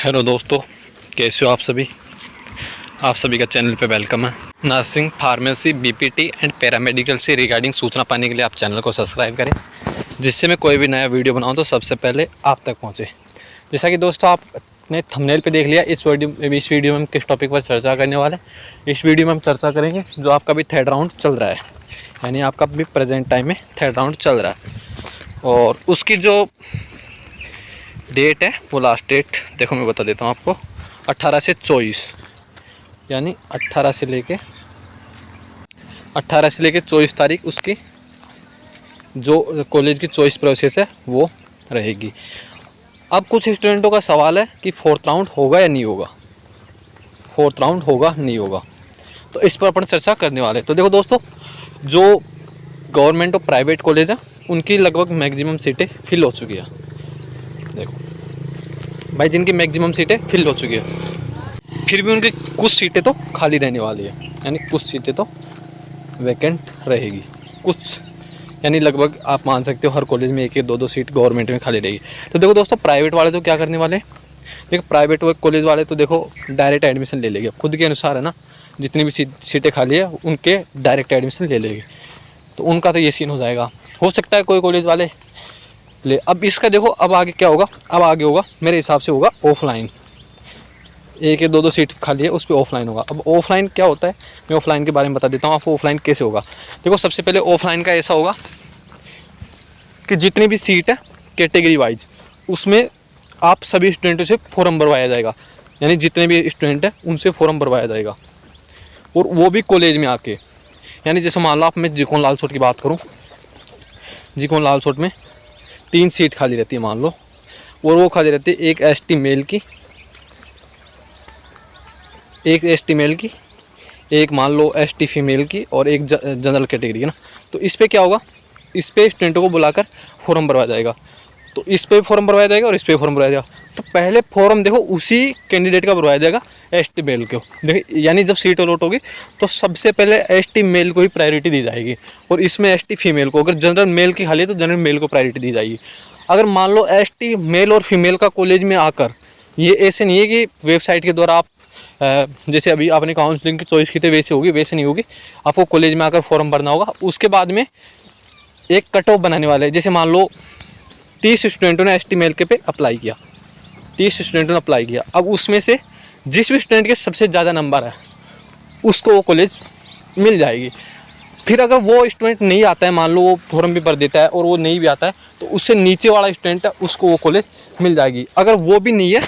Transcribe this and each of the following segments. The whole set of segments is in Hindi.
हेलो दोस्तों, कैसे हो आप सभी। आप सभी का चैनल पे वेलकम है। Nursing, pharmacy, BPT and paramedical से रिगार्डिंग सूचना पाने के लिए आप चैनल को सब्सक्राइब करें, जिससे मैं कोई भी नया वीडियो बनाऊं तो सबसे पहले आप तक पहुंचे। जैसा कि दोस्तों आपने थंबनेल पे देख लिया, इस वीडियो में हम किस टॉपिक पर चर्चा करने वाले हैं। इस वीडियो में हम चर्चा करेंगे जो आपका भी थर्ड राउंड चल रहा है, यानी आपका भी प्रेजेंट टाइम में थर्ड राउंड चल रहा है और उसकी जो डेट है वो लास्ट डेट देखो मैं बता देता हूँ आपको, 18 से 24, यानी 18 से लेके 24 तारीख उसकी जो कॉलेज की चॉइस प्रोसेस है वो रहेगी। अब कुछ स्टूडेंटों का सवाल है कि फोर्थ राउंड होगा या नहीं होगा, फोर्थ राउंड होगा नहीं होगा, तो इस पर अपन चर्चा करने वाले हैं। तो देखो दोस्तों, जो गवर्नमेंट और प्राइवेट कॉलेज है उनकी लगभग मैक्सिमम सीटें फिल हो चुकी है। देखो भाई, जिनकी मैक्सिमम सीटें फिल हो चुकी है, फिर भी उनकी कुछ सीटें तो खाली रहने वाली है, यानी कुछ सीटें तो वैकेंट रहेगी। कुछ यानी लगभग आप मान सकते हो हर कॉलेज में एक या दो सीट गवर्नमेंट में खाली रहेगी। तो देखो दोस्तों, प्राइवेट वाले तो क्या करने वाले हैं, देखो प्राइवेट कॉलेज वाले तो देखो डायरेक्ट एडमिशन ले लेंगे, खुद के अनुसार है ना, जितनी भी सीटें खाली है उनके डायरेक्ट एडमिशन ले लेंगे। तो उनका तो ये सीन हो जाएगा। हो सकता है कोई कॉलेज वाले ले। अब इसका देखो अब आगे क्या होगा, अब आगे होगा मेरे हिसाब से होगा ऑफलाइन, एक या दो सीट खाली है उस पर ऑफलाइन होगा। अब ऑफलाइन क्या होता है, मैं ऑफलाइन के बारे में बता देता हूँ आपको। ऑफलाइन कैसे होगा, देखो सबसे पहले ऑफलाइन का ऐसा होगा कि जितनी भी सीट है कैटेगरी वाइज, उसमें आप सभी स्टूडेंटों से फॉर्म भरवाया जाएगा, यानी जितने भी स्टूडेंट हैं उनसे फॉर्म भरवाया जाएगा, और वो भी कॉलेज में आके। यानी जैसे मान लो आप, मैं जीकोन लालसोट की बात करूँ, जीकोन लालसोट में 3 सीट खाली रहती है मान लो, और वो खाली रहती है एक एसटी मेल की, एक मान लो एसटी फीमेल की, और एक जनरल कैटेगरी है ना। तो इस पे क्या होगा, इस पे स्टूडेंटों को बुलाकर फॉर्म भरवाया जाएगा। तो इस पे फॉर्म भरवाया जाएगा और इस पे फॉर्म भरवाया जाएगा। तो पहले फॉर्म देखो उसी कैंडिडेट का भरवाया जाएगा, एसटी मेल को। देखो यानी जब सीट अलॉट होगी तो सबसे पहले एसटी मेल को ही प्रायोरिटी दी जाएगी, और इसमें एसटी फीमेल को। अगर जनरल मेल की खाली है तो जनरल मेल को प्रायोरिटी दी जाएगी। अगर मान लो एसटी मेल और फीमेल का कॉलेज में आकर, ये ऐसे नहीं है कि वेबसाइट के द्वारा आप जैसे अभी आपने काउंसलिंग की चॉइस की थी वैसे होगी, वैसे नहीं होगी। आपको कॉलेज में आकर फॉर्म भरना होगा। उसके बाद में एक कट ऑफ बनाने वाले हैं। जैसे मान लो 30 स्टूडेंटों ने एसटी मेल के पे अप्लाई किया, 30 स्टूडेंटों ने अप्लाई किया। अब उसमें से जिस भी स्टूडेंट के सबसे ज़्यादा नंबर है उसको वो कॉलेज मिल जाएगी। फिर अगर वो स्टूडेंट नहीं आता है, मान लो वो फॉर्म भी भर देता है और वो नहीं भी आता है, तो उससे नीचे वाला स्टूडेंट है उसको वो कॉलेज मिल जाएगी। अगर वो भी नहीं है,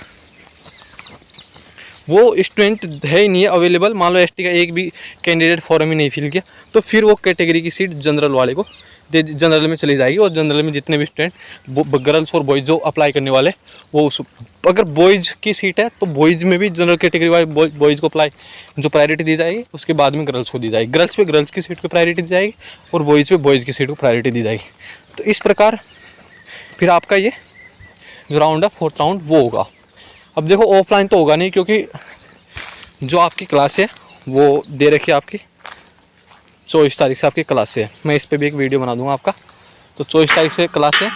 वो स्टूडेंट है ही नहीं है अवेलेबल, मान लो एसटी का एक भी कैंडिडेट फॉर्म ही नहीं फिल किया, तो फिर वो कैटेगरी की सीट जनरल वाले को जनरल में चली जाएगी। और जनरल में जितने भी स्टूडेंट गर्ल्स और बॉयज़ जो अप्लाई करने वाले, वो उस अगर बॉयज़ की सीट है तो बॉयज़ में भी जनरल कैटेगरी वाले बॉयज़ को अप्लाई जो प्रायोरिटी दी जाएगी, उसके बाद में गर्ल्स को दी जाएगी। गर्ल्स पे गर्ल्स की सीट को प्रायोरिटी दी जाएगी और बॉयज़ पे बॉयज़ की सीट को प्रायोरिटी दी जाएगी। तो इस प्रकार फिर आपका ये जो राउंड है फोर्थ राउंड वो होगा। अब देखो ऑफलाइन तो होगा नहीं, क्योंकि जो आपकी क्लास है वो दे रखी है आपकी 24 तारीख से आपकी क्लास है। मैं इस पे भी एक वीडियो बना दूंगा आपका। तो 24 तारीख से क्लास है,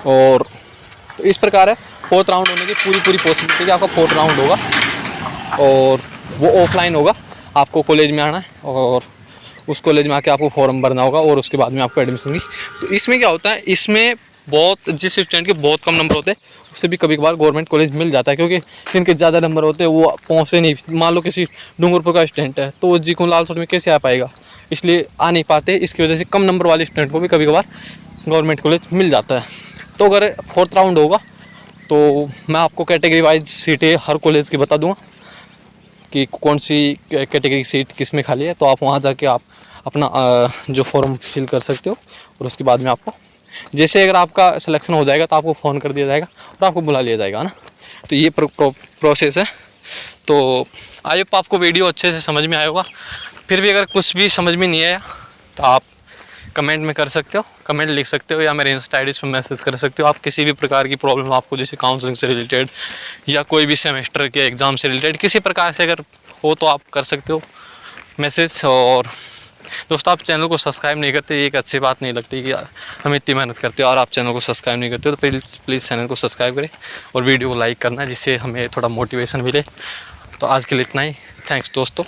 और तो इस प्रकार है फोर्थ राउंड होने की पूरी पॉसिबिलिटी कि आपका फोर्थ राउंड होगा, और वो ऑफलाइन होगा। आपको कॉलेज में आना है और उस कॉलेज में आके आपको फॉर्म भरना होगा, और उसके बाद में आपको एडमिशन होगी। तो इसमें क्या होता है, इसमें बहुत जिस स्टूडेंट के बहुत कम नंबर होते हैं उससे भी कभी कभार गवर्नमेंट कॉलेज मिल जाता है, क्योंकि जिनके ज़्यादा नंबर होते हैं वो पहुँचते नहीं। मान लो किसी डूंगरपुर का स्टूडेंट है तो वो जीकोन लालसोट में कैसे आ पाएगा, इसलिए आ नहीं पाते। इसकी वजह से कम नंबर वाले स्टूडेंट को भी कभी कभार गवर्नमेंट कॉलेज मिल जाता है। तो अगर फोर्थ राउंड होगा तो मैं आपको कैटेगरी वाइज सीटें हर कॉलेज की बता दूँगा कि कौन सी कैटेगरी की सीट किस में खाली है। तो आप वहाँ जाके आप अपना जो फॉर्म फिल कर सकते हो, और उसके बाद में आपको जैसे अगर आपका सिलेक्शन हो जाएगा तो आपको फ़ोन कर दिया जाएगा और आपको बुला लिया जाएगा ना। तो ये प्रोसेस है। तो आई होप आपको वीडियो अच्छे से समझ में आया होगा। फिर भी अगर कुछ भी समझ में नहीं आया तो आप कमेंट में कर सकते हो, कमेंट लिख सकते हो, या मेरे इंस्टा आईडी पर मैसेज कर सकते हो। आप किसी भी प्रकार की प्रॉब्लम आपको, जैसे काउंसलिंग से रिलेटेड या कोई भी सेमेस्टर के एग्ज़ाम से रिलेटेड किसी प्रकार से अगर हो तो आप कर सकते हो मैसेज। और दोस्तों आप चैनल को सब्सक्राइब नहीं करते, ये एक अच्छी बात नहीं लगती कि हम इतनी मेहनत करते हैं और आप चैनल को सब्सक्राइब नहीं करते, तो प्लीज़ चैनल को सब्सक्राइब करें और वीडियो को लाइक करना, जिससे हमें थोड़ा मोटिवेशन मिले। तो आज के लिए इतना ही, थैंक्स दोस्तों।